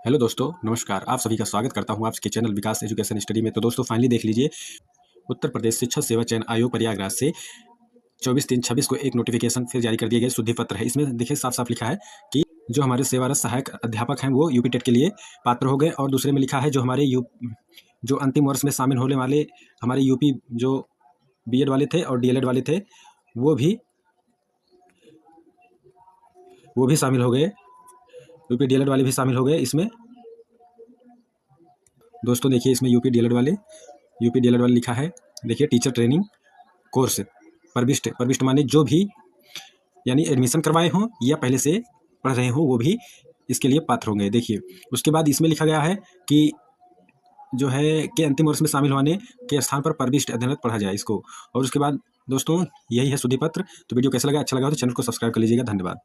Hello दोस्तों, नमस्कार। आप सभी का स्वागत करता हूं आपके चैनल विकास एजुकेशन स्टडी में। तो दोस्तों फाइनली देख लीजिए, उत्तर प्रदेश शिक्षक सेवा चयन आयोग प्रयागराज से 24/3/26 को एक नोटिफिकेशन फिर जारी कर दिया गया। शुद्धि पत्र है। इसमें देखिए साफ साफ लिखा है कि जो हमारे सेवारत सहायक अध्यापक हैं वो यूपी टेट के लिए पात्र हो गए। और दूसरे में लिखा है जो अंतिम वर्ष में शामिल होने वाले हमारे यूपी जो बीएड वाले थे और डीएलएड वाले थे वो भी शामिल हो गए। यूपी डीएलएड वाले भी शामिल हो गए इसमें। दोस्तों देखिए इसमें यूपी डीएलएड वाले लिखा है। देखिए टीचर ट्रेनिंग कोर्स प्रविष्ट माने जो भी यानी एडमिशन करवाए हों या पहले से पढ़ रहे हों वो भी इसके लिए पात्र होंगे। देखिए उसके बाद इसमें लिखा गया है कि जो है कि अंतिम वर्ष में शामिल होने के स्थान पर प्रविष्ट अध्ययनरत पढ़ा जाए इसको। और उसके बाद दोस्तों यही है शुद्धि पत्र। तो वीडियो कैसा लगा? अच्छा लगा तो चैनल को सब्सक्राइब कर लीजिएगा। धन्यवाद।